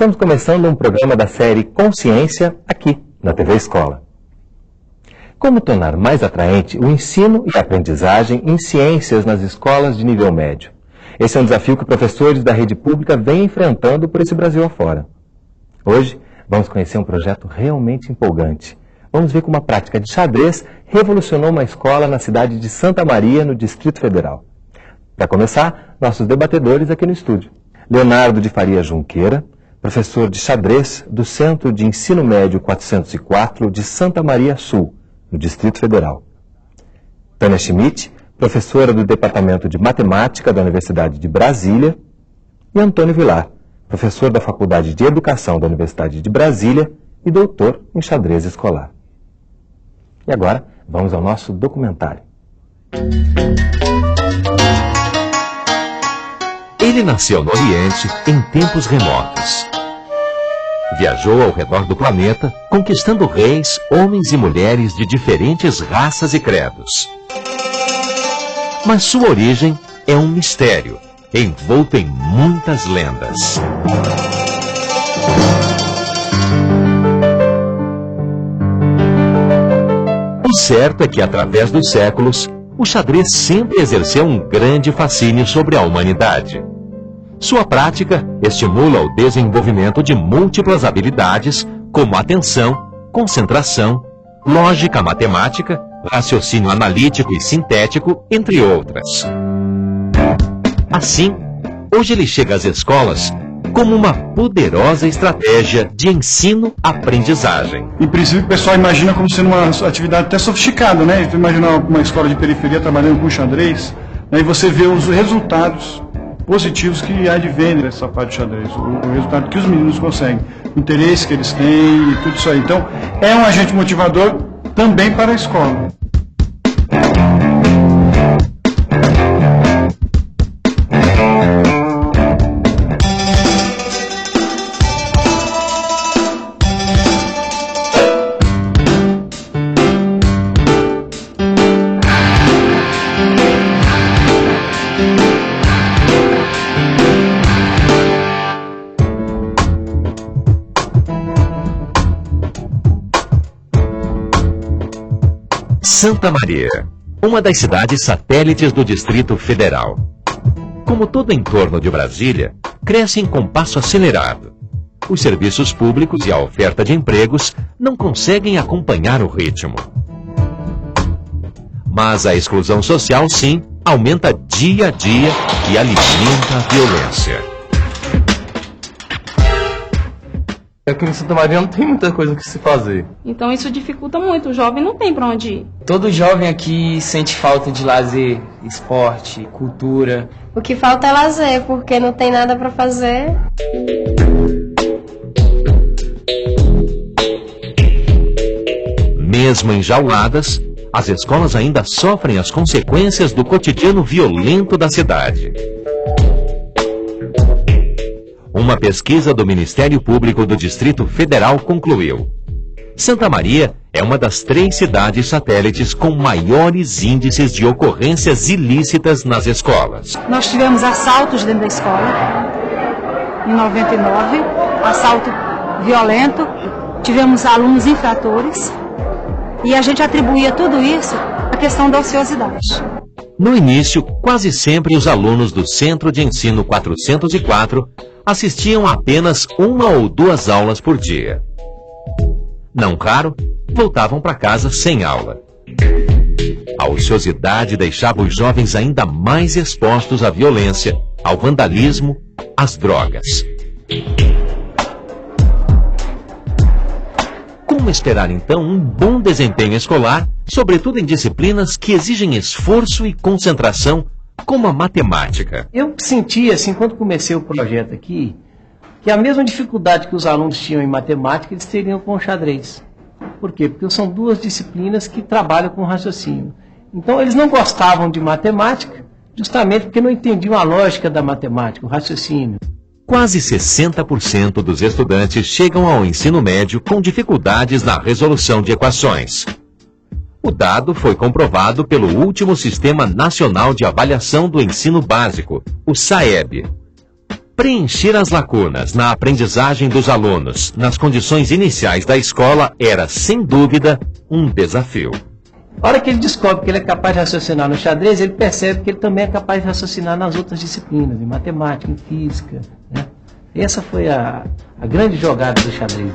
Estamos começando um programa da série Consciência aqui na TV Escola. Como tornar mais atraente o ensino e a aprendizagem em ciências nas escolas de nível médio? Esse é um desafio que professores da rede pública vêm enfrentando por esse Brasil afora. Hoje, vamos conhecer um projeto realmente empolgante. Vamos ver como a prática de xadrez revolucionou uma escola na cidade de Santa Maria, no Distrito Federal. Para começar, nossos debatedores aqui no estúdio. Leonardo de Faria Junqueira, professor de xadrez do Centro de Ensino Médio 404 de Santa Maria Sul, no Distrito Federal. Tânia Schmidt, professora do Departamento de Matemática da Universidade de Brasília. E Antônio Vilar, professor da Faculdade de Educação da Universidade de Brasília e doutor em xadrez escolar. E agora, vamos ao nosso documentário. Ele nasceu no Oriente em tempos remotos. Viajou ao redor do planeta, conquistando reis, homens e mulheres de diferentes raças e credos. Mas sua origem é um mistério, envolto em muitas lendas. O certo é que, através dos séculos, o xadrez sempre exerceu um grande fascínio sobre a humanidade. Sua prática estimula o desenvolvimento de múltiplas habilidades, como atenção, concentração, lógica matemática, raciocínio analítico e sintético, entre outras. Assim, hoje ele chega às escolas como uma poderosa estratégia de ensino-aprendizagem. Em princípio, o pessoal imagina como sendo uma atividade até sofisticada, né? Então, imagina uma escola de periferia trabalhando com xadrez, né? E você vê os resultados positivos que advêm dessa parte de xadrez, o resultado que os meninos conseguem, o interesse que eles têm e tudo isso aí. Então, é um agente motivador também para a escola. Santa Maria, uma das cidades satélites do Distrito Federal. Como todo entorno de Brasília, cresce em compasso acelerado. Os serviços públicos e a oferta de empregos não conseguem acompanhar o ritmo. Mas a exclusão social, sim, aumenta dia a dia e alimenta a violência. Aqui em Santa Maria não tem muita coisa que se fazer. Então isso dificulta muito, o jovem não tem pra onde ir. Todo jovem aqui sente falta de lazer, esporte, cultura. O que falta é lazer, porque não tem nada pra fazer. Mesmo enjauladas, as escolas ainda sofrem as consequências do cotidiano violento da cidade. Uma pesquisa do Ministério Público do Distrito Federal concluiu: Santa Maria é uma das 3 cidades satélites com maiores índices de ocorrências ilícitas nas escolas. Nós tivemos assaltos dentro da escola, em 99, assalto violento, tivemos alunos infratores, e a gente atribuía tudo isso à questão da ociosidade. No início, quase sempre os alunos do Centro de Ensino 404 assistiam a apenas 1 ou 2 aulas por dia. Não raro, voltavam para casa sem aula. A ociosidade deixava os jovens ainda mais expostos à violência, ao vandalismo, às drogas. Como esperar então um bom desempenho escolar, sobretudo em disciplinas que exigem esforço e concentração, como a matemática? Eu senti, assim, quando comecei o projeto aqui, que a mesma dificuldade que os alunos tinham em matemática, eles teriam com o xadrez. Por quê? Porque são 2 disciplinas que trabalham com raciocínio. Então, eles não gostavam de matemática, justamente porque não entendiam a lógica da matemática, o raciocínio. Quase 60% dos estudantes chegam ao ensino médio com dificuldades na resolução de equações. O dado foi comprovado pelo último Sistema Nacional de Avaliação do Ensino Básico, o SAEB. Preencher as lacunas na aprendizagem dos alunos nas condições iniciais da escola era, sem dúvida, um desafio. A hora que ele descobre que ele é capaz de raciocinar no xadrez, ele percebe que ele também é capaz de raciocinar nas outras disciplinas, em matemática, em física, né? Essa foi a grande jogada do xadrez.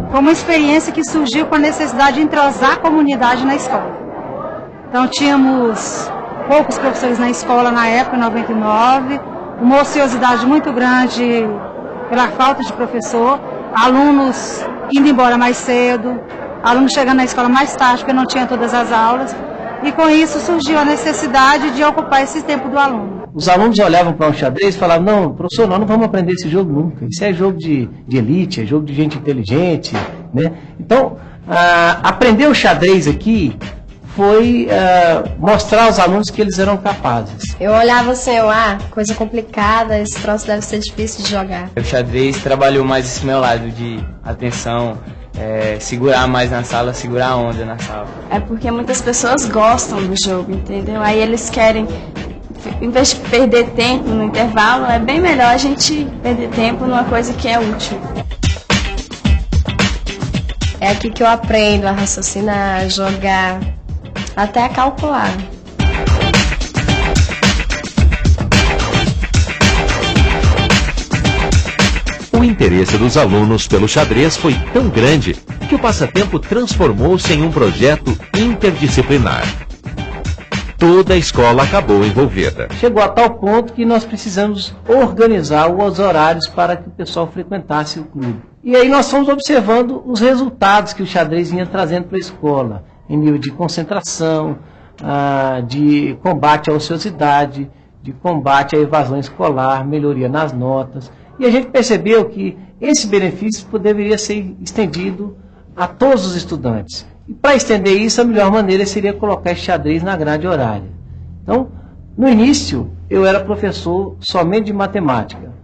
Foi uma experiência que surgiu com a necessidade de entrosar a comunidade na escola. Então tínhamos poucos professores na escola na época, em 99, uma ociosidade muito grande pela falta de professor, alunos indo embora mais cedo, alunos chegando na escola mais tarde porque não tinha todas as aulas, e com isso surgiu a necessidade de ocupar esse tempo do aluno. Os alunos olhavam para o xadrez e falavam, não, professor, nós não vamos aprender esse jogo nunca. Isso é jogo de elite, é jogo de gente inteligente, né? Então, aprender o xadrez aqui foi mostrar aos alunos que eles eram capazes. Eu olhava assim, coisa complicada, esse troço deve ser difícil de jogar. O xadrez trabalhou mais esse meu lado de atenção, segurar mais na sala, segurar a onda na sala. É porque muitas pessoas gostam do jogo, entendeu? Aí eles querem, em vez de perder tempo no intervalo, é bem melhor a gente perder tempo numa coisa que é útil. É aqui que eu aprendo a raciocinar, a jogar, até a calcular. O interesse dos alunos pelo xadrez foi tão grande que o passatempo transformou-se em um projeto interdisciplinar. Toda a escola acabou envolvida. Chegou a tal ponto que nós precisamos organizar os horários para que o pessoal frequentasse o clube. E aí nós fomos observando os resultados que o xadrez vinha trazendo para a escola, em nível de concentração, de combate à ociosidade, de combate à evasão escolar, melhoria nas notas. E a gente percebeu que esse benefício deveria ser estendido a todos os estudantes. E para estender isso, a melhor maneira seria colocar esse xadrez na grade horária. Então, no início, eu era professor somente de matemática.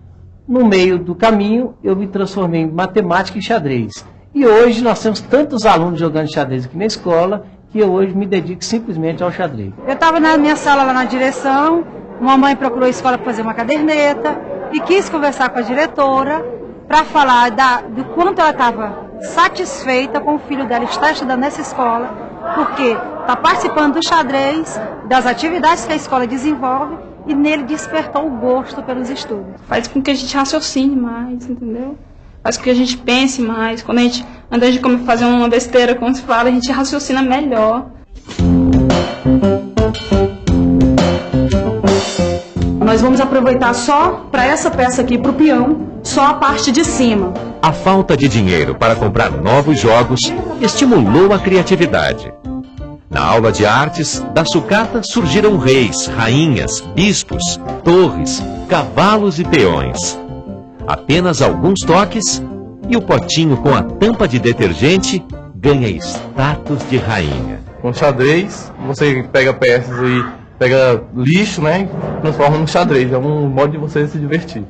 No meio do caminho, eu me transformei em matemática e xadrez. E hoje nós temos tantos alunos jogando xadrez aqui na escola, que eu hoje me dedico simplesmente ao xadrez. Eu estava na minha sala lá na direção, uma mãe procurou a escola para fazer uma caderneta e quis conversar com a diretora para falar do quanto ela estava satisfeita com o filho dela estar estudando nessa escola, porque está participando do xadrez, das atividades que a escola desenvolve, e nele despertou o gosto pelos estudos. Faz com que a gente raciocine mais, entendeu? Faz com que a gente pense mais. Quando a gente, antes de fazer uma besteira, como se fala, a gente raciocina melhor. Nós vamos aproveitar só para essa peça aqui, para o peão, só a parte de cima. A falta de dinheiro para comprar novos jogos estimulou a criatividade. Na aula de artes, da sucata surgiram reis, rainhas, bispos, torres, cavalos e peões. Apenas alguns toques e o potinho com a tampa de detergente ganha status de rainha. Com xadrez, você pega peças e pega lixo, né, e transforma no xadrez. É um modo de você se divertir.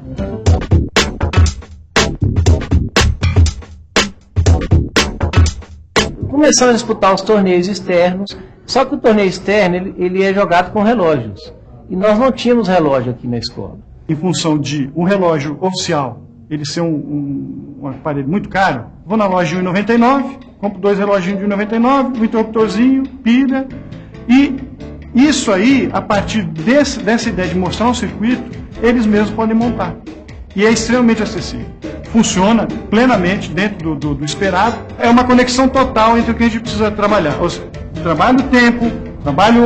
Começamos a disputar os torneios externos, só que o torneio externo ele é jogado com relógios. E nós não tínhamos relógio aqui na escola. Em função de um relógio oficial, ele ser um aparelho muito caro, vou na loja de R$1,99, compro 2 reloginhos de R$1,99, um interruptorzinho, pilha, e isso aí, a partir dessa ideia de mostrar um circuito, eles mesmos podem montar. E é extremamente acessível. Funciona plenamente dentro do esperado. É uma conexão total entre o que a gente precisa trabalhar. Ou seja, trabalho o tempo, trabalho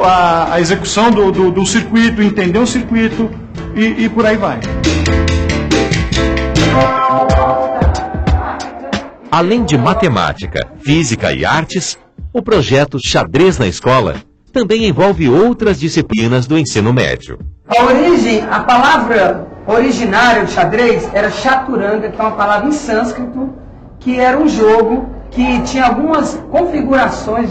a execução do circuito, entender o circuito e por aí vai. Além de matemática, física e artes, o projeto Xadrez na Escola também envolve outras disciplinas do ensino médio. A palavra originária do xadrez era chaturanga, que é uma palavra em sânscrito, que era um jogo que tinha algumas configurações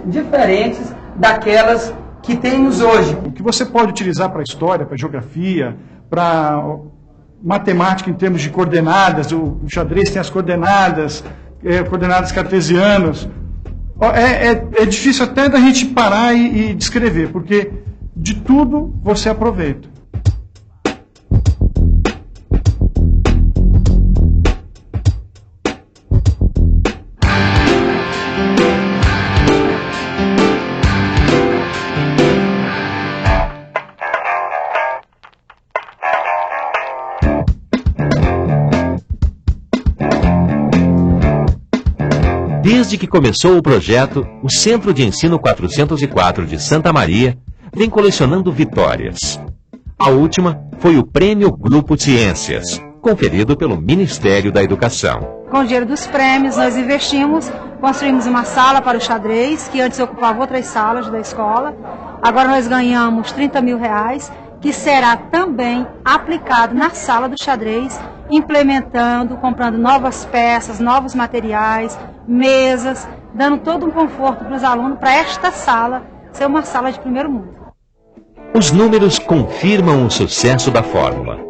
diferentes daquelas que temos hoje. O que você pode utilizar para história, para geografia, para matemática em termos de coordenadas, o xadrez tem as coordenadas, coordenadas cartesianas. É difícil até da gente parar e descrever, porque de tudo você aproveita. Desde que começou o projeto, o Centro de Ensino 404 de Santa Maria vem colecionando vitórias. A última foi o Prêmio Grupo Ciências, conferido pelo Ministério da Educação. Com o dinheiro dos prêmios, nós investimos, construímos uma sala para o xadrez, que antes ocupava outras salas da escola. Agora nós ganhamos R$30 mil, que será também aplicado na sala do xadrez, implementando, comprando novas peças, novos materiais, mesas, dando todo um conforto para os alunos, para esta sala ser uma sala de primeiro mundo. Os números confirmam o sucesso da fórmula.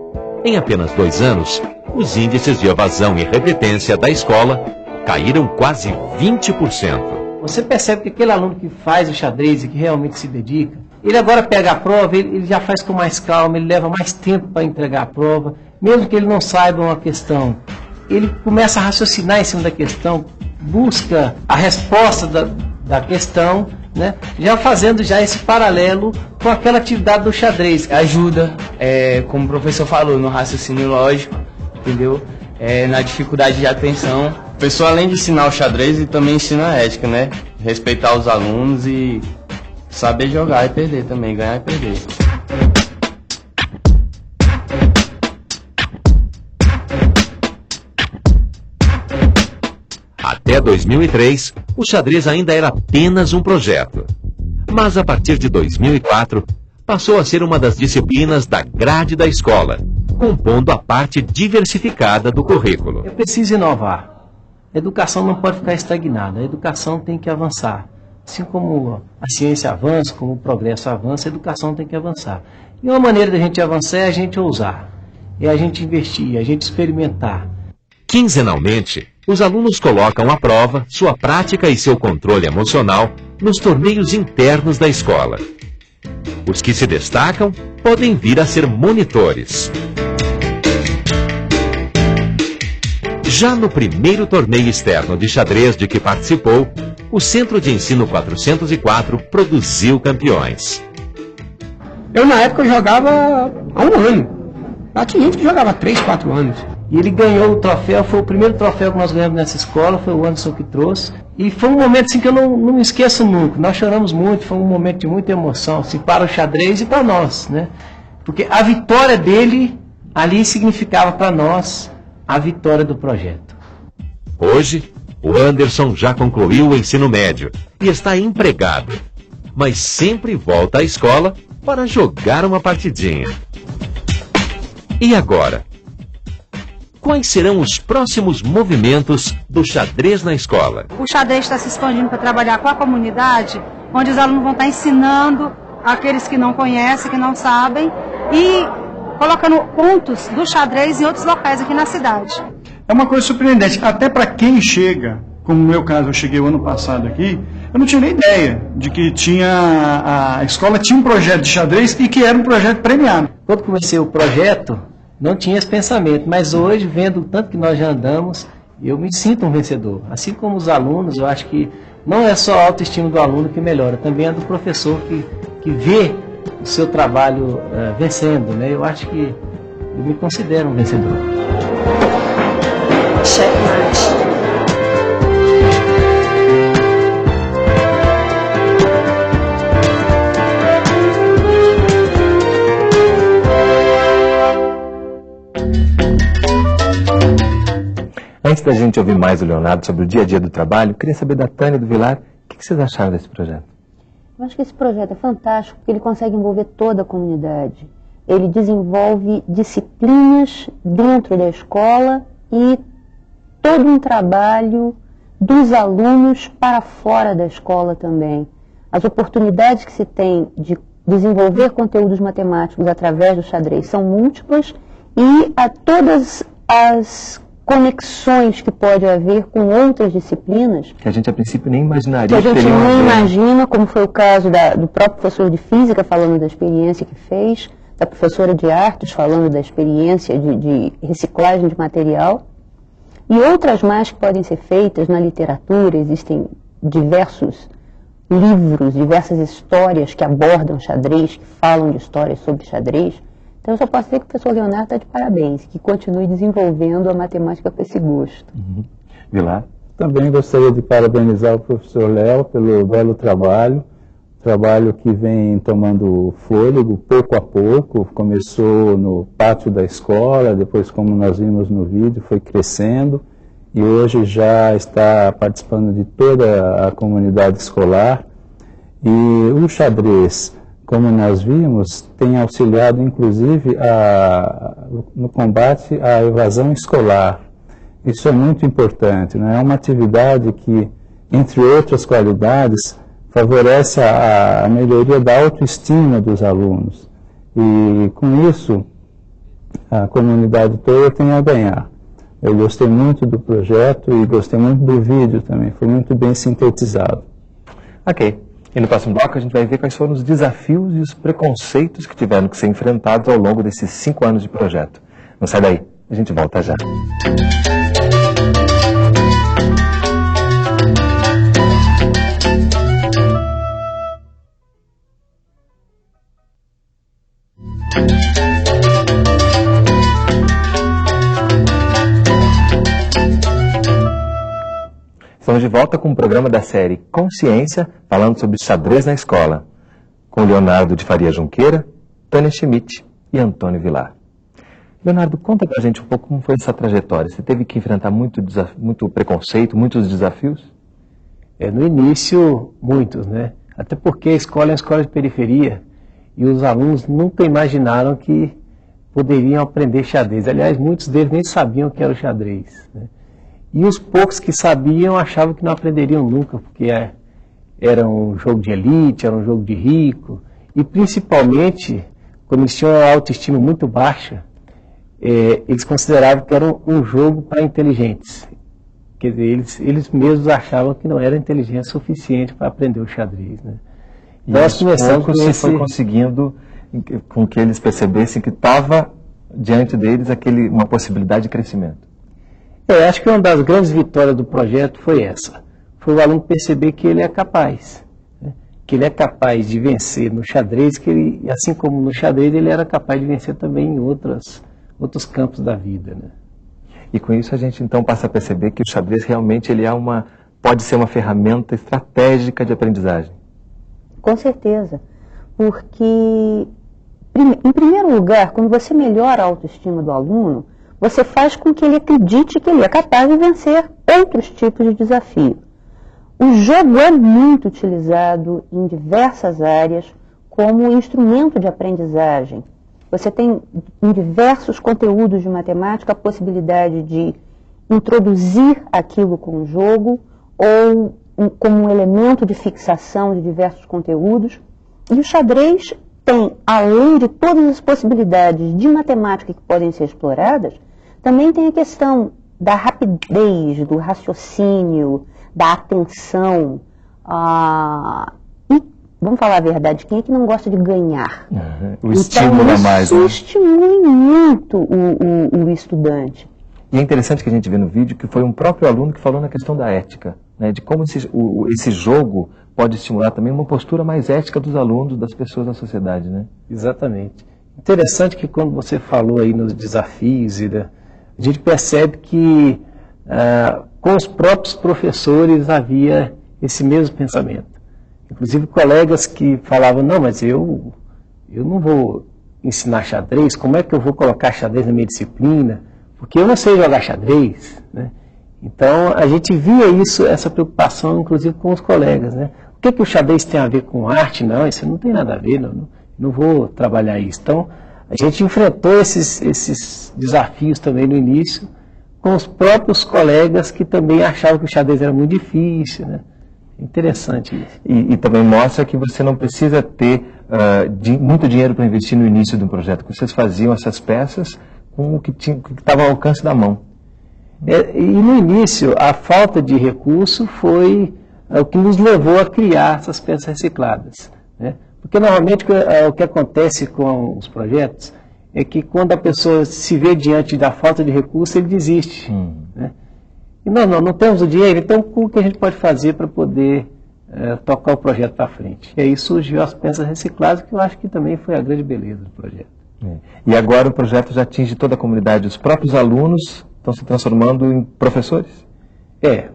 Em apenas 2 anos, os índices de evasão e repetência da escola caíram quase 20%. Você percebe que aquele aluno que faz o xadrez e que realmente se dedica, ele agora pega a prova, ele já faz com mais calma, ele leva mais tempo para entregar a prova, mesmo que ele não saiba uma questão. Ele começa a raciocinar em cima da questão, busca a resposta da questão, né? Já fazendo já esse paralelo com aquela atividade do xadrez. Ajuda, como o professor falou, no raciocínio lógico, entendeu? Na dificuldade de atenção. O professor, além de ensinar o xadrez, ele também ensina a ética, né? Respeitar os alunos e saber jogar e perder também, ganhar e perder. Até 2003, o xadrez ainda era apenas um projeto. Mas a partir de 2004, passou a ser uma das disciplinas da grade da escola, compondo a parte diversificada do currículo. É preciso inovar. A educação não pode ficar estagnada, a educação tem que avançar. Assim como a ciência avança, como o progresso avança, a educação tem que avançar. E uma maneira da gente avançar é a gente ousar, é a gente investir, é a gente experimentar. Quinzenalmente, os alunos colocam à prova sua prática e seu controle emocional nos torneios internos da escola. Os que se destacam podem vir a ser monitores. Já no primeiro torneio externo de xadrez de que participou, o Centro de Ensino 404 produziu campeões. Eu, na época, jogava há 1 ano. Lá tinha gente que jogava 3, 4 anos. E ele ganhou o troféu, foi o primeiro troféu que nós ganhamos nessa escola, foi o Anderson que trouxe. E foi um momento assim, que eu não me esqueço nunca. Nós choramos muito, foi um momento de muita emoção, assim, para o xadrez e para nós, né? Porque a vitória dele ali significava para nós a vitória do projeto. Hoje, o Anderson já concluiu o ensino médio e está empregado, mas sempre volta à escola para jogar uma partidinha. E agora? Quais serão os próximos movimentos do xadrez na escola? O xadrez está se expandindo para trabalhar com a comunidade, onde os alunos vão estar ensinando aqueles que não conhecem, que não sabem, e colocando pontos do xadrez em outros locais aqui na cidade. É uma coisa surpreendente, até para quem chega, como no meu caso, eu cheguei o ano passado aqui, eu não tinha nem ideia de que a escola tinha um projeto de xadrez e que era um projeto premiado. Quando comecei o projeto, não tinha esse pensamento, mas hoje, vendo o tanto que nós já andamos, eu me sinto um vencedor. Assim como os alunos, eu acho que não é só a autoestima do aluno que melhora, também é do professor que vê o seu trabalho vencendo, né? Eu acho que eu me considero um vencedor. Checkmate. Antes da gente ouvir mais o Leonardo sobre o dia a dia do trabalho, queria saber da Tânia e do Vilar, o que vocês acharam desse projeto? Eu acho que esse projeto é fantástico porque ele consegue envolver toda a comunidade. Ele desenvolve disciplinas dentro da escola e todo um trabalho dos alunos para fora da escola também. as oportunidades que se tem de desenvolver conteúdos matemáticos através do xadrez são múltiplas e a todas as conexões que pode haver com outras disciplinas que a gente a princípio nem imaginaria. Que a gente teriam nem imagina, como foi o caso do próprio professor de física falando da experiência que fez, da professora de artes falando da experiência de reciclagem de material, e outras mais que podem ser feitas na literatura. Existem diversos livros, diversas histórias que abordam xadrez, que falam de histórias sobre xadrez. Então eu só posso dizer que o professor Leonardo está de parabéns, que continue desenvolvendo a matemática com esse gosto. Vilar? Também gostaria de parabenizar o professor Léo pelo belo trabalho que vem tomando fôlego pouco a pouco. Começou no pátio da escola, depois, como nós vimos no vídeo, foi crescendo e hoje já está participando de toda a comunidade escolar. E o xadrez, como nós vimos, tem auxiliado inclusive no combate à evasão escolar. Isso é muito importante, né? É uma atividade que, entre outras qualidades, favorece a melhoria da autoestima dos alunos. E com isso, a comunidade toda tem a ganhar. Eu gostei muito do projeto e gostei muito do vídeo também, foi muito bem sintetizado. Ok. E no próximo bloco a gente vai ver quais foram os desafios e os preconceitos que tiveram que ser enfrentados ao longo desses 5 anos de projeto. Não sai daí, a gente volta já. Estamos de volta com o programa da série Consciência, falando sobre xadrez na escola, com Leonardo de Faria Junqueira, Tânia Schmidt e Antônio Vilar. Leonardo, conta pra gente um pouco como foi essa trajetória. Você teve que enfrentar muito preconceito, muitos desafios? No início, muitos, né? Até porque a escola é uma escola de periferia e os alunos nunca imaginaram que poderiam aprender xadrez. Aliás, muitos deles nem sabiam o que era o xadrez, né? E os poucos que sabiam achavam que não aprenderiam nunca, porque era um jogo de elite, era um jogo de rico. E principalmente, quando eles tinham uma autoestima muito baixa, eles consideravam que era um jogo para inteligentes. Quer dizer, eles mesmos achavam que não era inteligência suficiente para aprender o xadrez, né? E aos poucos você foi conseguindo com que eles percebessem que estava diante deles uma possibilidade de crescimento. Acho que uma das grandes vitórias do projeto foi essa. Foi o aluno perceber que ele é capaz, né? Que ele é capaz de vencer no xadrez, que ele, assim como no xadrez, ele era capaz de vencer também em outros campos da vida, né? E com isso a gente então passa a perceber que o xadrez realmente pode ser uma ferramenta estratégica de aprendizagem. Com certeza, porque, em primeiro lugar, quando você melhora a autoestima do aluno, você faz com que ele acredite que ele é capaz de vencer outros tipos de desafio. O jogo é muito utilizado em diversas áreas como instrumento de aprendizagem. Você tem em diversos conteúdos de matemática a possibilidade de introduzir aquilo com o jogo ou como um elemento de fixação de diversos conteúdos. E o xadrez tem, além de todas as possibilidades de matemática que podem ser exploradas, também tem a questão da rapidez, do raciocínio, da atenção. E, vamos falar a verdade, quem é que não gosta de ganhar? O estímulo a mais. Isso estimula muito o estudante. E é interessante que a gente vê no vídeo que foi um próprio aluno que falou na questão da ética, né, de como esse jogo pode estimular também uma postura mais ética dos alunos, das pessoas da sociedade, né? Exatamente. Interessante que quando você falou aí nos desafios, a gente percebe que com os próprios professores havia esse mesmo pensamento. Inclusive colegas que falavam, não, mas eu não vou ensinar xadrez, como é que eu vou colocar xadrez na minha disciplina? Porque eu não sei jogar xadrez, né? Então a gente via essa preocupação inclusive com os colegas, né? O que o xadrez tem a ver com arte? Não, isso não tem nada a ver, não vou trabalhar isso. Então a gente enfrentou esses desafios também no início com os próprios colegas que também achavam que o xadrez era muito difícil, né? Interessante isso. E também mostra que você não precisa ter muito dinheiro para investir no início de um projeto, que vocês faziam essas peças com o que estava ao alcance da mão. E no início, a falta de recurso foi o que nos levou a criar essas peças recicladas, né? Porque normalmente o que acontece com os projetos é que quando a pessoa se vê diante da falta de recurso, ele desiste. Né? E não temos o dinheiro, então o que a gente pode fazer para poder tocar o projeto para frente? E aí surgiu as peças recicladas, que eu acho que também foi a grande beleza do projeto. E agora o projeto já atinge toda a comunidade, os próprios alunos estão se transformando em professores?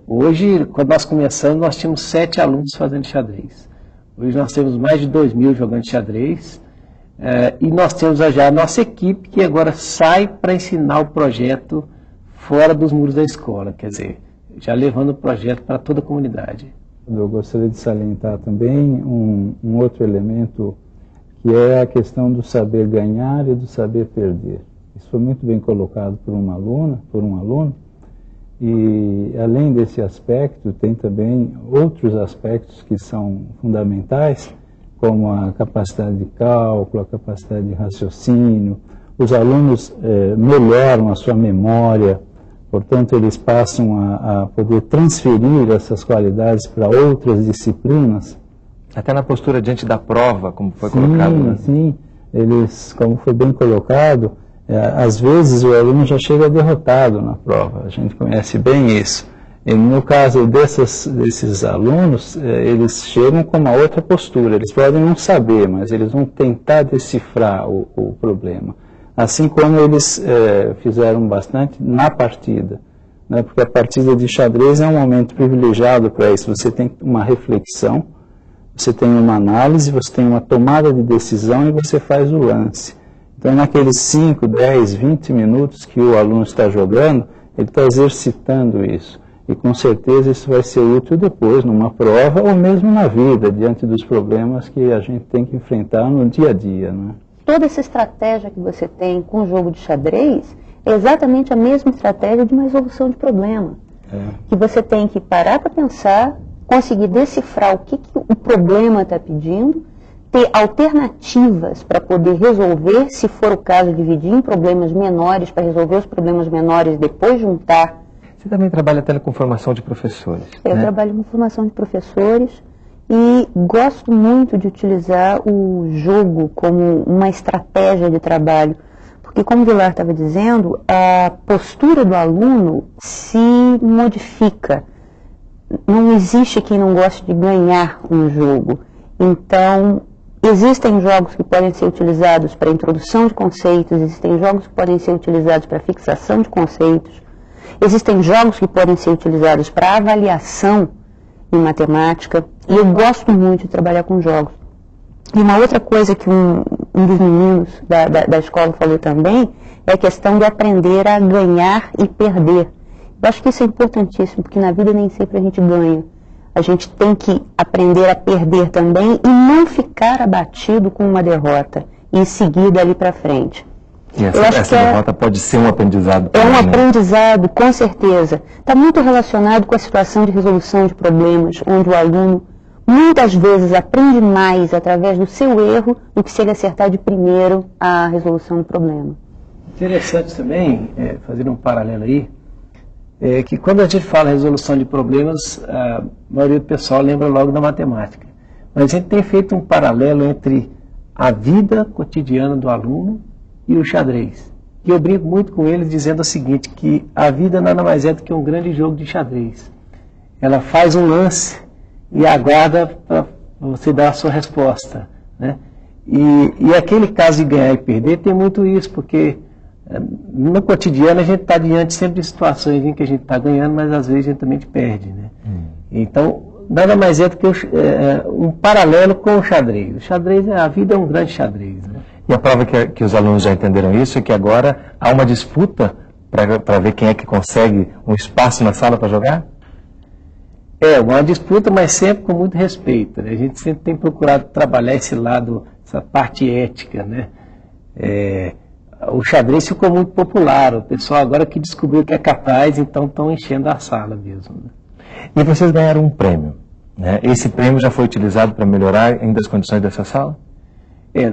Hoje, quando nós começamos, nós tínhamos 7 alunos fazendo xadrez. Hoje nós temos mais de 2.000 jogando xadrez, e nós temos já a nossa equipe que agora sai para ensinar o projeto fora dos muros da escola, quer dizer, já levando o projeto para toda a comunidade. Eu gostaria de salientar também um outro elemento, que é a questão do saber ganhar e do saber perder. Isso foi muito bem colocado por um aluno, e além desse aspecto, tem também outros aspectos que são fundamentais, como a capacidade de cálculo, a capacidade de raciocínio. Os alunos melhoram a sua memória, portanto, eles passam a poder transferir essas qualidades para outras disciplinas. Até na postura diante da prova, como foi colocado. Né? Sim, eles, como foi bem colocado, às vezes o aluno já chega derrotado na prova, a gente conhece bem isso. E no caso desses alunos, eles chegam com uma outra postura, eles podem não saber, mas eles vão tentar decifrar o problema. Assim como eles fizeram bastante na partida, né? Porque a partida de xadrez é um momento privilegiado para isso, você tem uma reflexão, você tem uma análise, você tem uma tomada de decisão e você faz o lance. Então, naqueles 5, 10, 20 minutos que o aluno está jogando, ele está exercitando isso. E com certeza isso vai ser útil depois, numa prova ou mesmo na vida, diante dos problemas que a gente tem que enfrentar no dia a dia. Né? Toda essa estratégia que você tem com o jogo de xadrez é exatamente a mesma estratégia de uma resolução de problema. Que você tem que parar para pensar, conseguir decifrar o que o problema está pedindo, ter alternativas para poder resolver, se for o caso, dividir em problemas menores, para resolver os problemas menores, depois juntar. Você também trabalha até com formação de professores. Eu trabalho com formação de professores e gosto muito de utilizar o jogo como uma estratégia de trabalho, porque, como o Vilar estava dizendo, a postura do aluno se modifica. Não existe quem não goste de ganhar um jogo. Então, existem jogos que podem ser utilizados para introdução de conceitos, existem jogos que podem ser utilizados para fixação de conceitos, existem jogos que podem ser utilizados para avaliação em matemática, e eu gosto muito de trabalhar com jogos. E uma outra coisa que um dos meninos da escola falou também é a questão de aprender a ganhar e perder. Eu acho que isso é importantíssimo, porque na vida nem sempre a gente ganha. A gente tem que aprender a perder também e não ficar abatido com uma derrota e seguir dali para frente. E essa derrota pode ser um aprendizado também, um aprendizado, com certeza. Está muito relacionado com a situação de resolução de problemas, onde o aluno muitas vezes aprende mais através do seu erro do que se ele acertar de primeiro a resolução do problema. Interessante também, fazer um paralelo aí, que quando a gente fala resolução de problemas, a maioria do pessoal lembra logo da matemática. Mas a gente tem feito um paralelo entre a vida cotidiana do aluno e o xadrez. E eu brinco muito com eles dizendo o seguinte, que a vida nada mais é do que um grande jogo de xadrez. Ela faz um lance e aguarda para você dar a sua resposta. Né? E aquele caso de ganhar e perder tem muito isso, porque no cotidiano a gente está diante sempre de situações em que a gente está ganhando, mas às vezes a gente também perde. Né? Então, nada mais é do que um paralelo com o xadrez. O xadrez, a vida é um grande xadrez. Né? E a prova que os alunos já entenderam isso é que agora há uma disputa para ver quem é que consegue um espaço na sala para jogar? Uma disputa, mas sempre com muito respeito. Né? A gente sempre tem procurado trabalhar esse lado, essa parte ética. Né? O xadrez ficou muito popular, o pessoal agora que descobriu que é capaz, então estão enchendo a sala mesmo. Né? E vocês ganharam um prêmio. né? Esse prêmio já foi utilizado para melhorar ainda as condições dessa sala?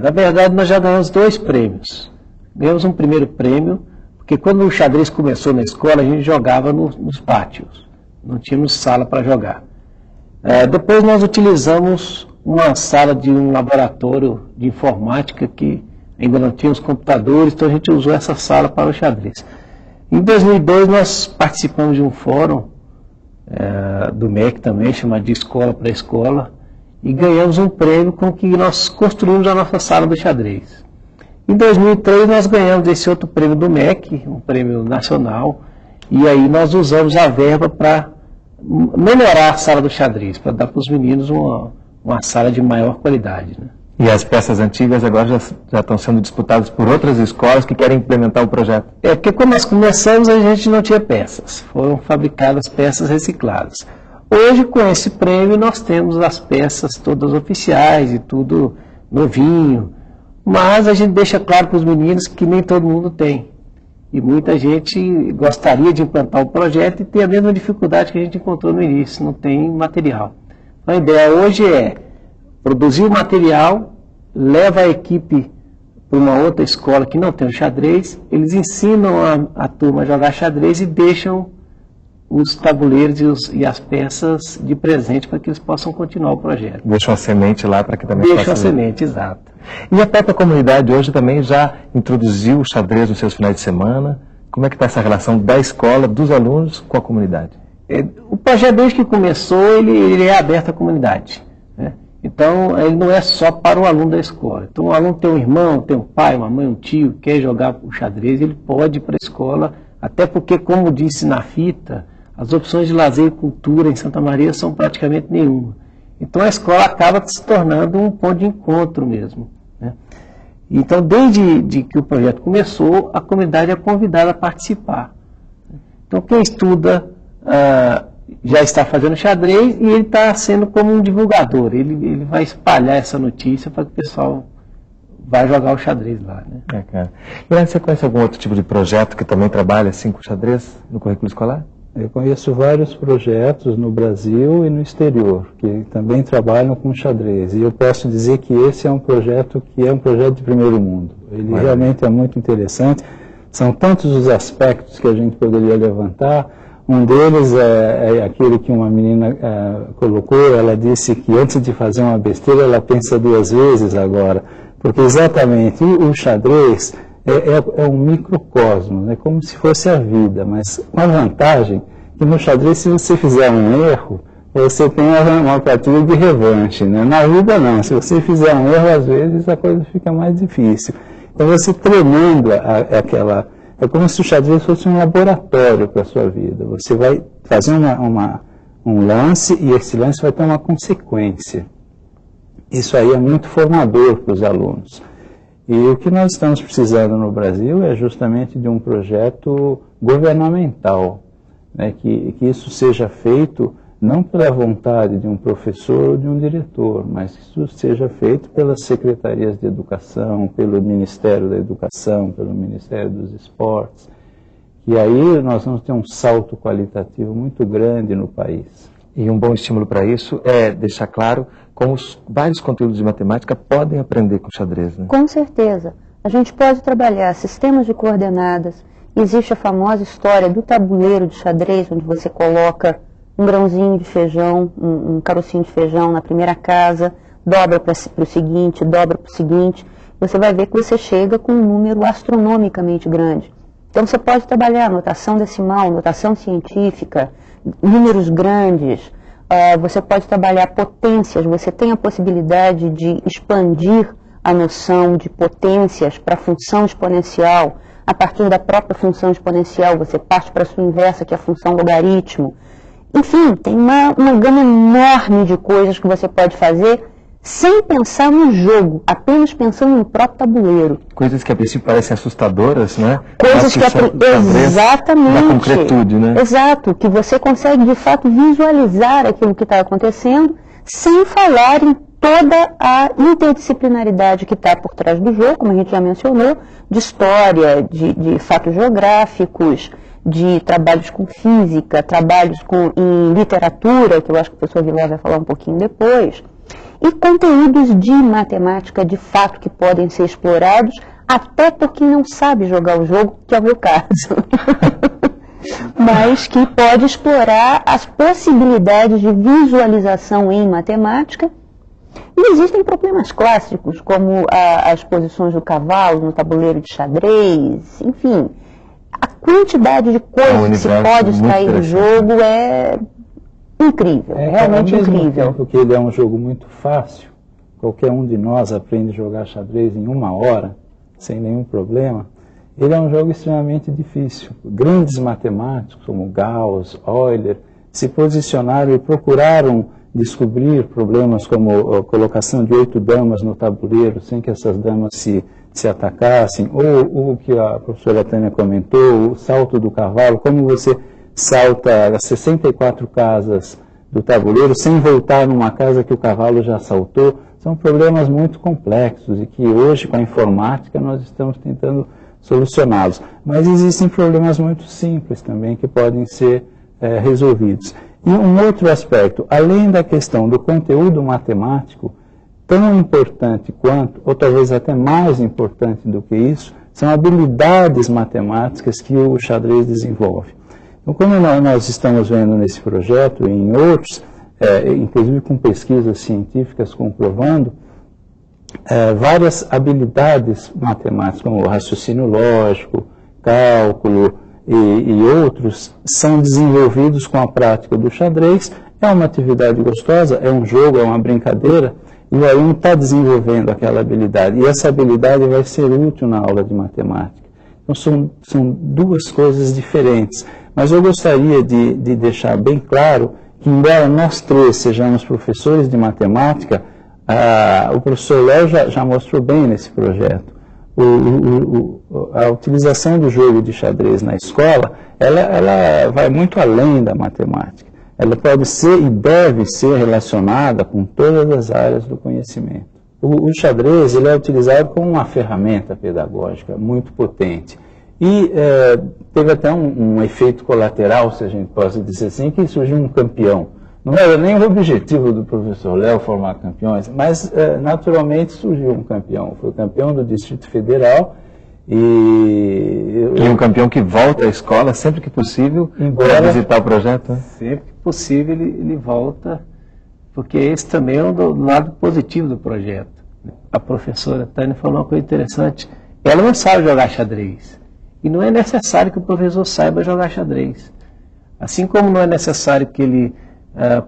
Na verdade, nós já ganhamos 2 prêmios. Ganhamos um primeiro prêmio, porque quando o xadrez começou na escola, a gente jogava nos pátios. Não tínhamos sala para jogar. Depois nós utilizamos uma sala de um laboratório de informática que ainda não tinha os computadores, então a gente usou essa sala para o xadrez. Em 2002 nós participamos de um fórum do MEC também, chamado de Escola para Escola, e ganhamos um prêmio com que nós construímos a nossa sala do xadrez. Em 2003 nós ganhamos esse outro prêmio do MEC, um prêmio nacional, e aí nós usamos a verba para melhorar a sala do xadrez, para dar para os meninos uma sala de maior qualidade, né? E as peças antigas agora já estão sendo disputadas por outras escolas que querem implementar o projeto? Porque quando nós começamos a gente não tinha peças, foram fabricadas peças recicladas. Hoje, com esse prêmio, nós temos as peças todas oficiais e tudo novinho, mas a gente deixa claro para os meninos que nem todo mundo tem. E muita gente gostaria de implantar o projeto e tem a mesma dificuldade que a gente encontrou no início, não tem material. A ideia hoje é produzir o material, leva a equipe para uma outra escola que não tem o xadrez, eles ensinam a turma a jogar xadrez e deixam os tabuleiros e as peças de presente para que eles possam continuar o projeto. Deixam a semente lá para que também possa... Deixam a semente, exato. E a própria comunidade hoje também já introduziu o xadrez nos seus finais de semana? Como é que está essa relação da escola, dos alunos com a comunidade? O projeto, desde que começou, ele é aberto à comunidade, né? Então, ele não é só para o aluno da escola. Então, o aluno tem um irmão, tem um pai, uma mãe, um tio, quer jogar o xadrez, ele pode ir para a escola, até porque, como disse na fita, as opções de lazer e cultura em Santa Maria são praticamente nenhuma. Então, a escola acaba se tornando um ponto de encontro mesmo, né? Então, desde que o projeto começou, a comunidade é convidada a participar. Então, quem estuda já está fazendo xadrez e ele está sendo como um divulgador. Ele vai espalhar essa notícia para que o pessoal vá jogar o xadrez lá, né? E você conhece algum outro tipo de projeto que também trabalha assim com xadrez no currículo escolar? Eu conheço vários projetos no Brasil e no exterior que também trabalham com xadrez. E eu posso dizer que esse é um projeto de primeiro mundo. Ele realmente é muito interessante. São tantos os aspectos que a gente poderia levantar. Um deles é aquele que uma menina colocou. Ela disse que antes de fazer uma besteira, ela pensa 2 vezes agora. Porque exatamente o xadrez é um microcosmo, né? Como se fosse a vida, mas com a vantagem que no xadrez, se você fizer um erro, você tem uma partida de revanche, né? Na vida não, se você fizer um erro, às vezes a coisa fica mais difícil. Então você treinando é como se o xadrez fosse um laboratório para a sua vida. Você vai fazer um lance e esse lance vai ter uma consequência. Isso aí é muito formador para os alunos. E o que nós estamos precisando no Brasil é justamente de um projeto governamental, né, que isso seja feito não pela vontade de um professor ou de um diretor, mas que isso seja feito pelas secretarias de educação, pelo Ministério da Educação, pelo Ministério dos Esportes, e aí nós vamos ter um salto qualitativo muito grande no país. E um bom estímulo para isso é deixar claro como os vários conteúdos de matemática podem aprender com xadrez, né? Com certeza. A gente pode trabalhar sistemas de coordenadas. Existe a famosa história do tabuleiro de xadrez, onde você coloca um grãozinho de feijão, um carocinho de feijão na primeira casa, dobra para o seguinte, dobra para o seguinte. Você vai ver que você chega com um número astronomicamente grande. Então você pode trabalhar notação decimal, notação científica, números grandes. Você pode trabalhar potências, você tem a possibilidade de expandir a noção de potências para a função exponencial. A partir da própria função exponencial, você parte para a sua inversa, que é a função logaritmo. Enfim, tem uma gama enorme de coisas que você pode fazer sem pensar no jogo, apenas pensando no próprio tabuleiro. Coisas que a princípio parecem assustadoras, né? Coisas que exatamente, da concretude, né? Exato, que você consegue de fato visualizar aquilo que está acontecendo, sem falar em toda a interdisciplinaridade que está por trás do jogo, como a gente já mencionou, de história, de fatos geográficos, de trabalhos com física, trabalhos em literatura, que eu acho que o professor Vilar vai falar um pouquinho depois, e conteúdos de matemática, de fato, que podem ser explorados, até por quem não sabe jogar o jogo, que é o meu caso. Mas que pode explorar as possibilidades de visualização em matemática. E existem problemas clássicos, como as posições do cavalo no tabuleiro de xadrez, enfim. A quantidade de coisas que se pode extrair do jogo é incrível, realmente incrível. Ao mesmo tempo que ele é um jogo muito fácil, qualquer um de nós aprende a jogar xadrez em 1 hora, sem nenhum problema. Ele é um jogo extremamente difícil. Grandes matemáticos como Gauss, Euler, se posicionaram e procuraram descobrir problemas como a colocação de 8 damas no tabuleiro sem que essas damas se atacassem, ou o que a professora Tânia comentou, o salto do cavalo, como você salta as 64 casas do tabuleiro sem voltar numa casa que o cavalo já saltou. São problemas muito complexos e que hoje, com a informática, nós estamos tentando solucioná-los. Mas existem problemas muito simples também que podem ser resolvidos. E um outro aspecto, além da questão do conteúdo matemático, tão importante quanto, ou talvez até mais importante do que isso, são habilidades matemáticas que o xadrez desenvolve. Então, como nós estamos vendo nesse projeto e em outros, inclusive com pesquisas científicas comprovando, várias habilidades matemáticas, como raciocínio lógico, cálculo e outros, são desenvolvidos com a prática do xadrez. É uma atividade gostosa, é um jogo, é uma brincadeira, e o aluno está desenvolvendo aquela habilidade, e essa habilidade vai ser útil na aula de matemática. Então são duas coisas diferentes, mas eu gostaria de deixar bem claro que, embora nós três sejamos professores de matemática, o professor Léo já mostrou bem nesse projeto. A utilização do jogo de xadrez na escola, ela vai muito além da matemática. Ela pode ser e deve ser relacionada com todas as áreas do conhecimento. O xadrez ele é utilizado como uma ferramenta pedagógica muito potente. E teve até um efeito colateral, se a gente pode dizer assim, que surgiu um campeão. Não era nem o objetivo do professor Léo formar campeões, mas naturalmente surgiu um campeão. Foi o campeão do Distrito Federal e um campeão que volta à escola sempre que possível para visitar o projeto? Né? Sempre que possível ele volta, porque esse também é um lado positivo do projeto. A professora Tânia falou uma coisa interessante. Ela não sabe jogar xadrez. E não é necessário que o professor saiba jogar xadrez. Assim como não é necessário que ele,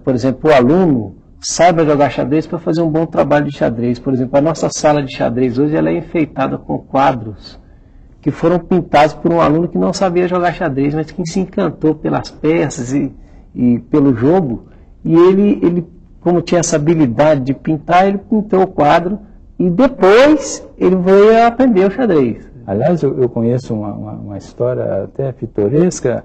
por exemplo, o aluno saiba jogar xadrez para fazer um bom trabalho de xadrez. Por exemplo, a nossa sala de xadrez hoje ela é enfeitada com quadros que foram pintados por um aluno que não sabia jogar xadrez, mas que se encantou pelas peças e pelo jogo. E ele, como tinha essa habilidade de pintar, ele pintou o quadro e depois ele veio aprender o xadrez. Aliás, eu conheço uma história até pitoresca.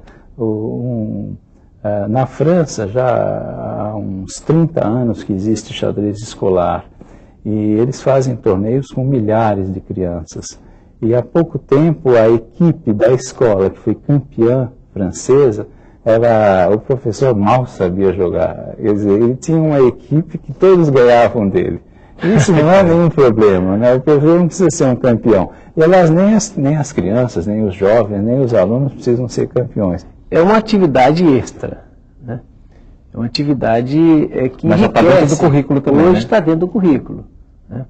Na França, já há uns 30 anos que existe xadrez escolar, e eles fazem torneios com milhares de crianças. E há pouco tempo a equipe da escola, que foi campeã francesa, o professor mal sabia jogar. Quer dizer, ele tinha uma equipe que todos ganhavam dele. Isso não é nenhum problema, né? O professor não precisa ser um campeão. E, aliás, nem as crianças, nem os jovens, nem os alunos precisam ser campeões. É uma atividade extra, né? É uma atividade que mas enriquece. Já está dentro do currículo também, hoje está dentro do currículo, né?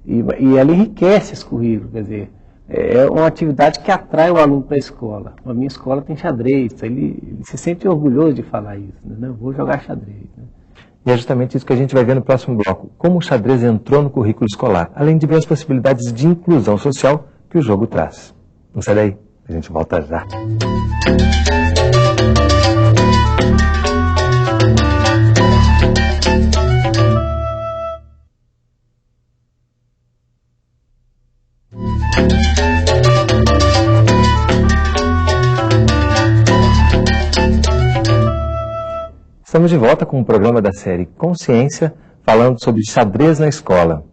E ela enriquece esse currículo, quer dizer, é uma atividade que atrai o aluno para a escola. A minha escola tem xadrez, ele se sente orgulhoso de falar isso, né? Eu vou jogar xadrez, né? E é justamente isso que a gente vai ver no próximo bloco. Como o xadrez entrou no currículo escolar, além de ver as possibilidades de inclusão social que o jogo traz. Não sai daí, a gente volta já. Estamos de volta com o programa da série Consciência, falando sobre xadrez na escola,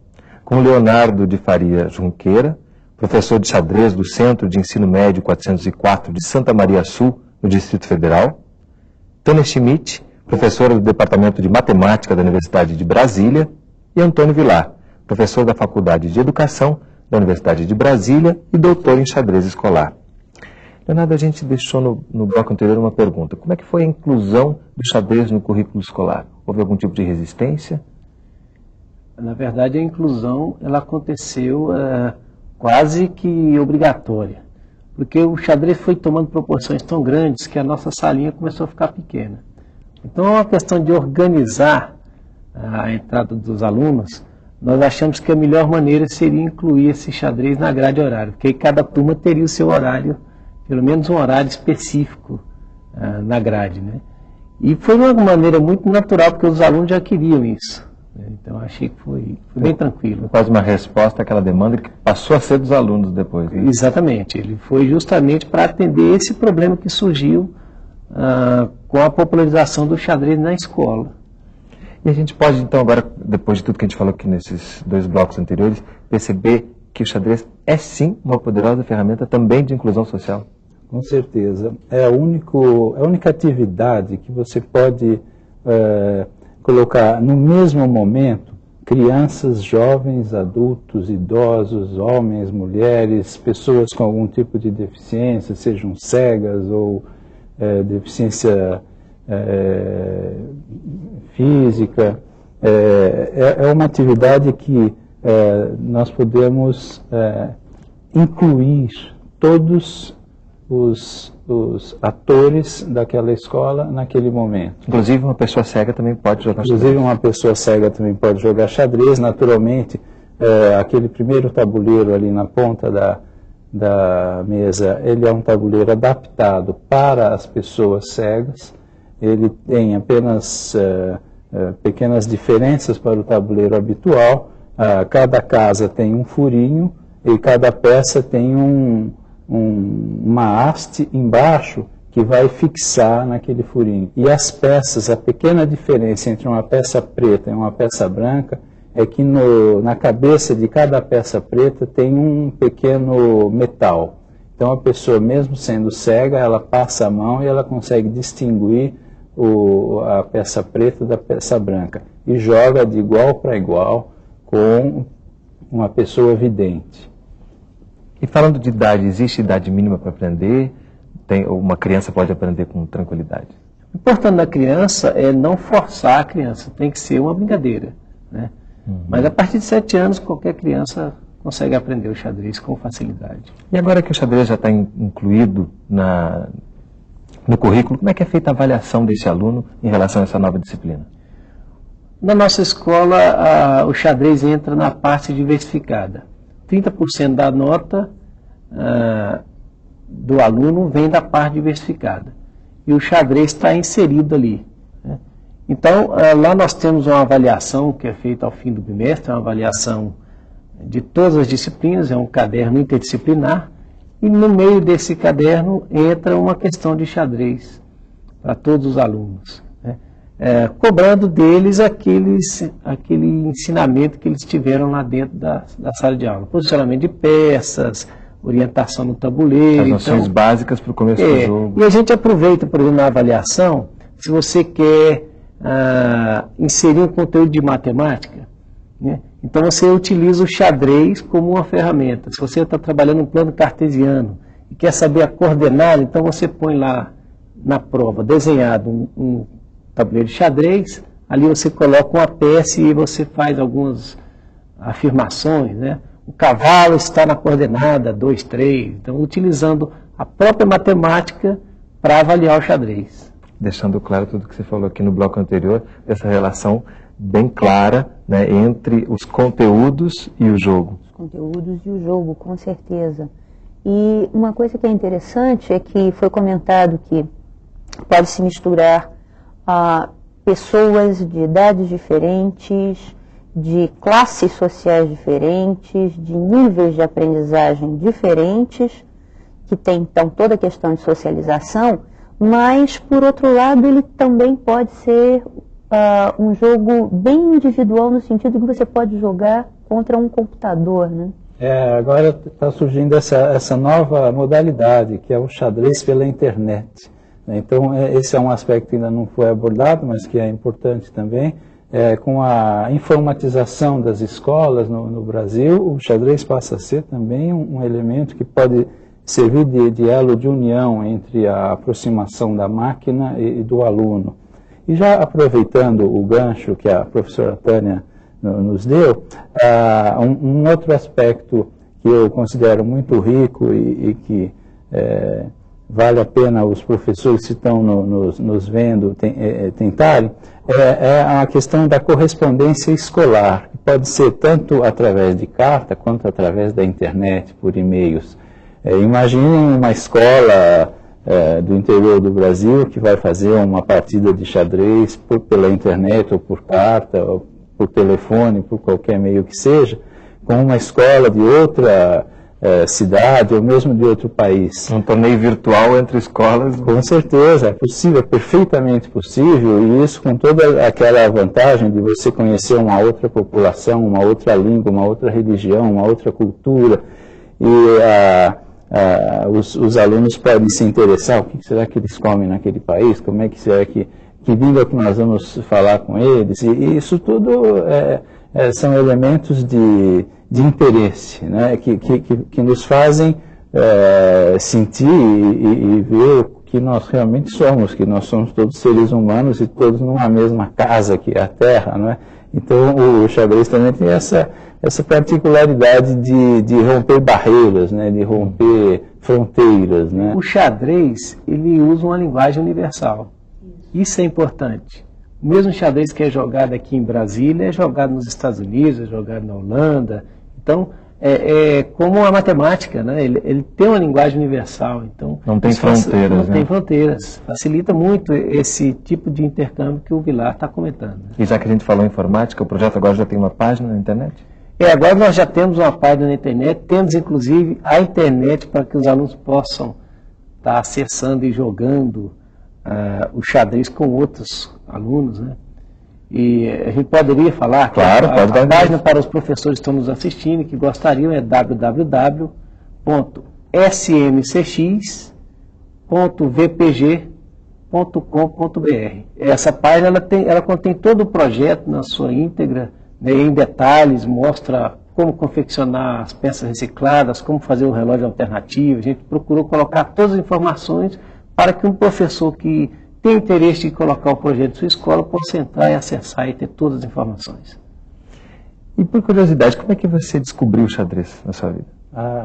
com Leonardo de Faria Junqueira, professor de xadrez do Centro de Ensino Médio 404 de Santa Maria Sul, no Distrito Federal, Tânia Schmidt, professora do Departamento de Matemática da Universidade de Brasília, e Antônio Vilar, professor da Faculdade de Educação da Universidade de Brasília e doutor em xadrez escolar. Leonardo, a gente deixou no bloco anterior uma pergunta. Como é que foi a inclusão do xadrez no currículo escolar? Houve algum tipo de resistência? Na verdade, a inclusão ela aconteceu quase que obrigatória, porque o xadrez foi tomando proporções tão grandes que a nossa salinha começou a ficar pequena. Então, é uma questão de organizar a entrada dos alunos. Nós achamos que a melhor maneira seria incluir esse xadrez na grade horária, porque aí cada turma teria o seu horário, pelo menos um horário específico na grade, né? E foi de uma maneira muito natural, porque os alunos já queriam isso. Então, achei que foi bem tranquilo. Quase uma resposta àquela demanda que passou a ser dos alunos depois, né? Exatamente. Ele foi justamente para atender esse problema que surgiu com a popularização do xadrez na escola. E a gente pode, então, agora, depois de tudo que a gente falou aqui nesses 2 blocos anteriores, perceber que o xadrez é, sim, uma poderosa ferramenta também de inclusão social? Com certeza. É a única atividade que você pode colocar no mesmo momento crianças, jovens, adultos, idosos, homens, mulheres, pessoas com algum tipo de deficiência, sejam cegas ou deficiência física. É uma atividade que nós podemos incluir todos os atores daquela escola naquele momento. Inclusive uma pessoa cega também pode jogar xadrez. Inclusive uma pessoa cega também pode jogar xadrez. Naturalmente, aquele primeiro tabuleiro ali na ponta da mesa, ele é um tabuleiro adaptado para as pessoas cegas. Ele tem apenas pequenas diferenças para o tabuleiro habitual. Cada casa tem um furinho e cada peça tem uma haste embaixo que vai fixar naquele furinho. E as peças, a pequena diferença entre uma peça preta e uma peça branca é que na cabeça de cada peça preta tem um pequeno metal. Então a pessoa, mesmo sendo cega, ela passa a mão e ela consegue distinguir a peça preta da peça branca e joga de igual para igual com uma pessoa vidente. E falando de idade, existe idade mínima para aprender? Uma criança pode aprender com tranquilidade? O importante da criança é não forçar a criança, tem que ser uma brincadeira, né? Mas a partir de 7 anos, qualquer criança consegue aprender o xadrez com facilidade. E agora que o xadrez já está incluído no currículo, como é que é feita a avaliação desse aluno em relação a essa nova disciplina? Na nossa escola, o xadrez entra na parte diversificada. 30% da nota do aluno vem da parte diversificada. E o xadrez está inserido ali, né? Então, lá nós temos uma avaliação que é feita ao fim do bimestre, uma avaliação de todas as disciplinas, é um caderno interdisciplinar, e no meio desse caderno entra uma questão de xadrez para todos os alunos, né? Cobrando deles aquele ensinamento que eles tiveram lá dentro da sala de aula. Posicionamento de peças, orientação no tabuleiro. As noções básicas para o começo do jogo. E a gente aproveita, por exemplo, na avaliação, se você quer inserir um conteúdo de matemática, né? Então você utiliza o xadrez como uma ferramenta. Se você está trabalhando um plano cartesiano e quer saber a coordenada, então você põe lá na prova desenhado um tabuleiro de xadrez, ali você coloca uma peça e você faz algumas afirmações, né? O cavalo está na coordenada 2, 3, então utilizando a própria matemática para avaliar o xadrez. Deixando claro tudo que você falou aqui no bloco anterior, essa relação bem clara, né, entre os conteúdos e o jogo. Os conteúdos e o jogo, com certeza. E uma coisa que é interessante é que foi comentado que pode se misturar pessoas de idades diferentes, de classes sociais diferentes, de níveis de aprendizagem diferentes, que tem então toda a questão de socialização, mas, por outro lado, ele também pode ser um jogo bem individual, no sentido que você pode jogar contra um computador, né? Agora está surgindo essa nova modalidade, que é o xadrez pela internet. Então, esse é um aspecto que ainda não foi abordado, mas que é importante também. Com a informatização das escolas no Brasil, o xadrez passa a ser também um elemento que pode servir de elo de união entre a aproximação da máquina e do aluno. E já aproveitando o gancho que a professora Tânia nos deu, um outro aspecto que eu considero muito rico e que vale a pena os professores que estão nos vendo tentarem, é a questão da correspondência escolar, que pode ser tanto através de carta quanto através da internet, por e-mails. Imaginem uma escola do interior do Brasil que vai fazer uma partida de xadrez pela internet ou por carta, ou por telefone, por qualquer meio que seja, com uma escola de outra cidade ou mesmo de outro país. Um torneio virtual entre escolas? Com certeza, é possível, é perfeitamente possível, e isso com toda aquela vantagem de você conhecer uma outra população, uma outra língua, uma outra religião, uma outra cultura, e os alunos podem se interessar, o que será que eles comem naquele país, como é que será que língua que nós vamos falar com eles, e isso tudo são elementos de interesse, né, que nos fazem sentir e ver o que nós realmente somos, que nós somos todos seres humanos e todos numa mesma casa que é a Terra, não é? Então o xadrez também tem essa particularidade de romper barreiras, né, de romper fronteiras, né? O xadrez, ele usa uma linguagem universal. Isso é importante. O mesmo xadrez que é jogado aqui em Brasília é jogado nos Estados Unidos, é jogado na Holanda. Então, como a matemática, né? Ele tem uma linguagem universal. Então, não tem fronteiras. Não tem fronteiras. Facilita muito esse tipo de intercâmbio que o Vilar está comentando. E já que a gente falou em informática, o projeto agora já tem uma página na internet? Agora nós já temos uma página na internet, temos inclusive a internet para que os alunos possam estar acessando e jogando o xadrez com outros alunos, né? E a gente poderia falar que claro, a página para os professores que estão nos assistindo e que gostariam é www.smcx.vpg.com.br. Essa página ela contém todo o projeto na sua íntegra, né, em detalhes, mostra como confeccionar as peças recicladas, como fazer o relógio alternativo. A gente procurou colocar todas as informações para que um professor que tem interesse de colocar o projeto de sua escola possa entrar e acessar e ter todas as informações. E por curiosidade, como é que você descobriu o xadrez na sua vida?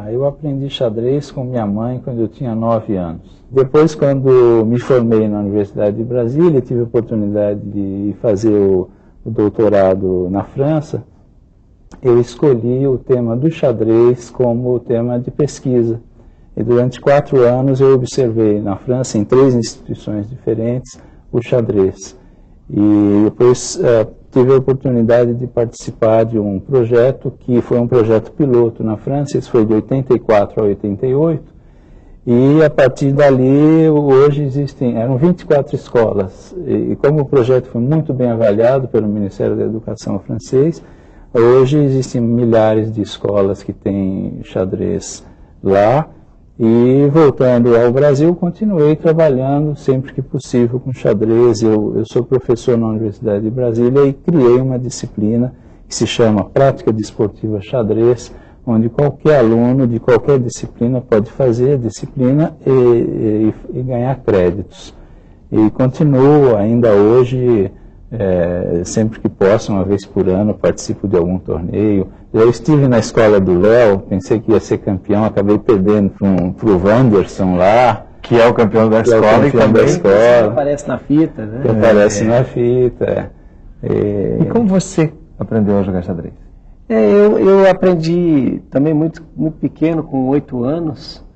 Eu aprendi xadrez com minha mãe quando eu tinha 9 anos. Depois, quando me formei na Universidade de Brasília, tive a oportunidade de fazer o doutorado na França, eu escolhi o tema do xadrez como tema de pesquisa. E durante 4 anos eu observei na França, em 3 instituições diferentes, o xadrez. E depois tive a oportunidade de participar de um projeto que foi um projeto piloto na França, isso foi de 84 a 88, e a partir dali, hoje eram 24 escolas. E como o projeto foi muito bem avaliado pelo Ministério da Educação francês, hoje existem milhares de escolas que têm xadrez lá. E voltando ao Brasil, continuei trabalhando sempre que possível com xadrez. Eu sou professor na Universidade de Brasília e criei uma disciplina que se chama Prática Desportiva Xadrez, onde qualquer aluno de qualquer disciplina pode fazer a disciplina e ganhar créditos. E continuo ainda hoje, sempre que posso, uma vez por ano, participo de algum torneio. Eu estive na escola do Léo, pensei que ia ser campeão, acabei perdendo para o Wanderson lá. Que é o campeão da escola e também aparece na fita, né? Que aparece na fita. E como você aprendeu a jogar xadrez? Eu aprendi também muito, muito pequeno, com 8 anos.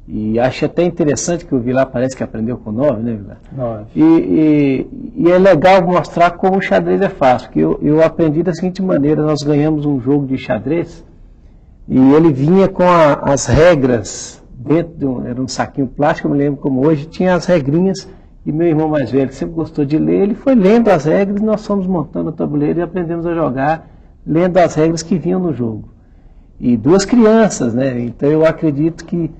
E acho até interessante que o Vilar parece que aprendeu com 9, né, Vilar? 9. E é legal mostrar como o xadrez é fácil, porque eu aprendi da seguinte maneira: nós ganhamos um jogo de xadrez e ele vinha com as regras dentro era um saquinho plástico, eu me lembro como hoje, tinha as regrinhas, e meu irmão mais velho, que sempre gostou de ler, ele foi lendo as regras e nós fomos montando o tabuleiro e aprendemos a jogar lendo as regras que vinham no jogo. E 2 crianças, né? Então eu acredito que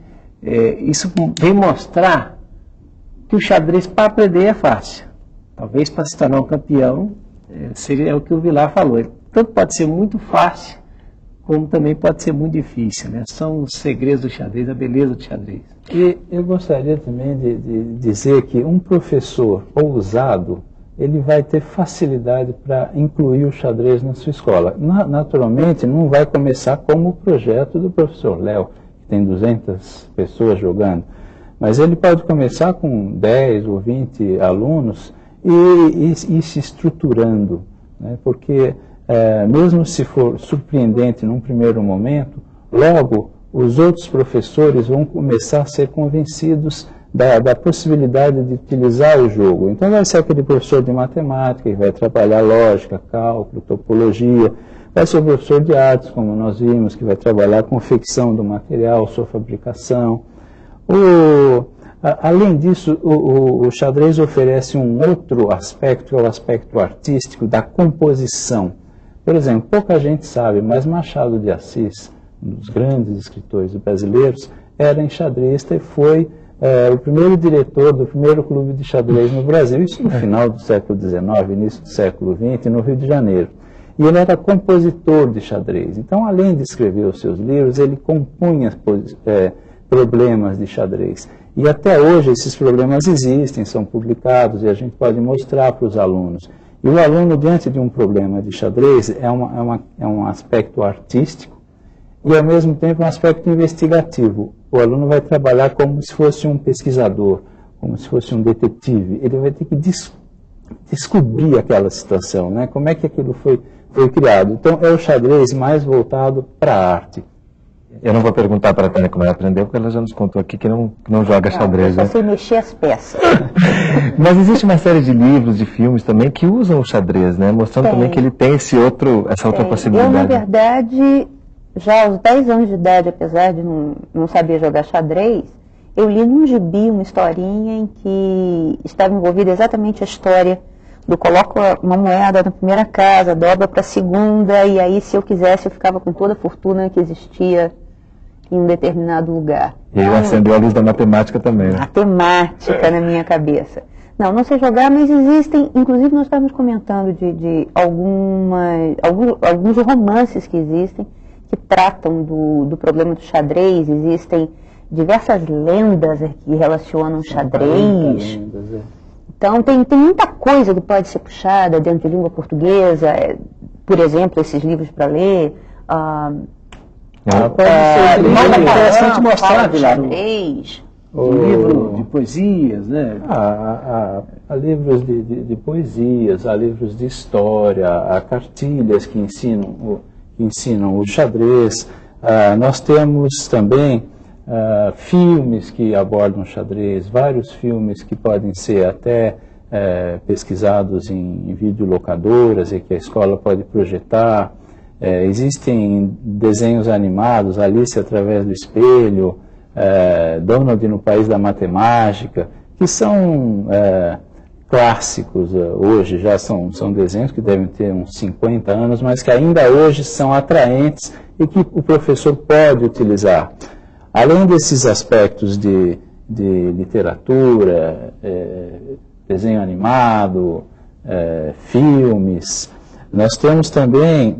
isso vem mostrar que o xadrez para aprender é fácil. Talvez para se tornar um campeão, seria o que o Vilar falou. Ele tanto pode ser muito fácil, como também pode ser muito difícil, né? São os segredos do xadrez, a beleza do xadrez. E eu gostaria também de dizer que um professor ousado, ele vai ter facilidade para incluir o xadrez na sua escola. Naturalmente, não vai começar como o projeto do professor Léo, que tem 200 pessoas jogando, mas ele pode começar com 10 ou 20 alunos e se estruturando, né? Porque mesmo se for surpreendente num primeiro momento, logo os outros professores vão começar a ser convencidos da possibilidade de utilizar o jogo. Então vai ser aquele professor de matemática que vai trabalhar lógica, cálculo, topologia, vai ser o professor de artes, como nós vimos, que vai trabalhar a confecção do material, sua fabricação. Além disso, o xadrez oferece um outro aspecto, que é o aspecto artístico da composição. Por exemplo, pouca gente sabe, mas Machado de Assis, um dos grandes escritores brasileiros, era enxadrista e foi o primeiro diretor do primeiro clube de xadrez no Brasil, isso no final do século XIX, início do século XX, no Rio de Janeiro. E ele era compositor de xadrez. Então, além de escrever os seus livros, ele compunha problemas de xadrez. E até hoje esses problemas existem, são publicados e a gente pode mostrar para os alunos. E o aluno, diante de um problema de xadrez, é um aspecto artístico e, ao mesmo tempo, um aspecto investigativo. O aluno vai trabalhar como se fosse um pesquisador, como se fosse um detetive. Ele vai ter que descobrir aquela situação, né? Como é que aquilo foi criado. Então, é o xadrez mais voltado para a arte. Eu não vou perguntar para a Tânia como ela aprendeu, porque ela já nos contou aqui que não joga xadrez. Eu só sei mexer as peças. Mas existe uma série de livros, de filmes também, que usam o xadrez, né? Mostrando também que ele tem essa outra possibilidade. Eu, na verdade, já aos 10 anos de idade, apesar de não saber jogar xadrez, eu li num gibi uma historinha em que estava envolvida exatamente a história do coloco uma moeda na primeira casa, dobra para a segunda, e aí, se eu quisesse, eu ficava com toda a fortuna que existia em um determinado lugar. E aí acendeu a luz da matemática também, né? Matemática na minha cabeça. Não sei jogar, mas existem, inclusive nós estávamos comentando de alguns romances que existem, que tratam do problema do xadrez. Existem diversas lendas que relacionam xadrez. Então, tem muita coisa que pode ser puxada dentro de língua portuguesa, por exemplo, esses livros para ler. É interessante mostrar, Vilar, o livro de poesias, né? Há livros de poesias, há livros de história, há cartilhas que ensinam o xadrez. Nós temos também filmes que abordam xadrez, vários filmes que podem ser até pesquisados em videolocadoras e que a escola pode projetar. Existem desenhos animados, Alice através do espelho, Donald no País da Matemática, que são clássicos hoje, já são desenhos que devem ter uns 50 anos, mas que ainda hoje são atraentes e que o professor pode utilizar. Além desses aspectos de literatura, desenho animado, filmes, nós temos também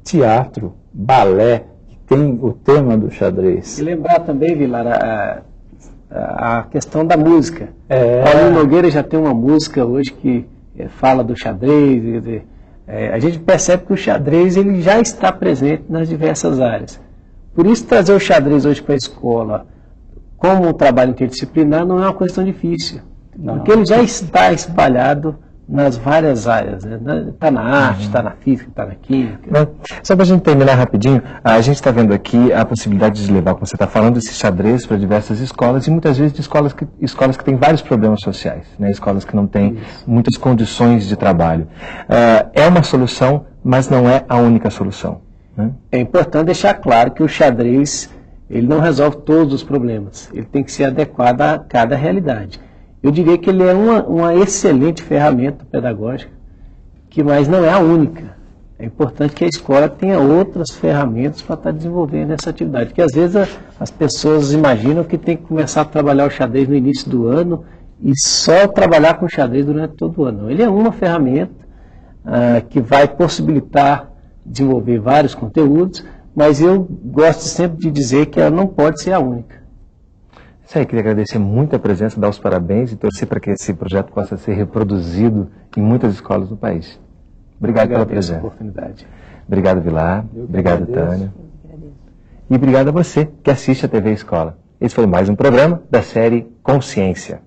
teatro, balé, que tem o tema do xadrez. E lembrar também, Vilar, a questão da música. Paulinho Nogueira já tem uma música hoje que fala do xadrez. A gente percebe que o xadrez ele já está presente nas diversas áreas. Por isso, trazer o xadrez hoje para a escola como um trabalho interdisciplinar não é uma questão difícil, porque ele já está espalhado nas várias áreas. Está na arte, está na física, está na química. Só para a gente terminar rapidinho, a gente está vendo aqui a possibilidade de levar, como você está falando, esse xadrez para diversas escolas, e muitas vezes de escolas que têm vários problemas sociais, né? Escolas que não têm muitas condições de trabalho. É uma solução, mas não é a única solução. É importante deixar claro que o xadrez ele não resolve todos os problemas. Ele tem que ser adequado a cada realidade. Eu diria que ele é uma excelente ferramenta pedagógica, mas não é a única. É importante que a escola tenha outras ferramentas para estar desenvolvendo essa atividade, porque às vezes as pessoas imaginam que tem que começar a trabalhar o xadrez no início do ano e só trabalhar com xadrez durante todo o ano. Ele é uma ferramenta que vai possibilitar desenvolver vários conteúdos, mas eu gosto sempre de dizer que ela não pode ser a única. Isso aí, queria agradecer muito a presença, dar os parabéns e torcer para que esse projeto possa ser reproduzido em muitas escolas do país. Obrigado pela presença. Oportunidade. Obrigado, Vilar. Obrigado, Tânia. E obrigado a você que assiste a TV Escola. Esse foi mais um programa da série Consciência.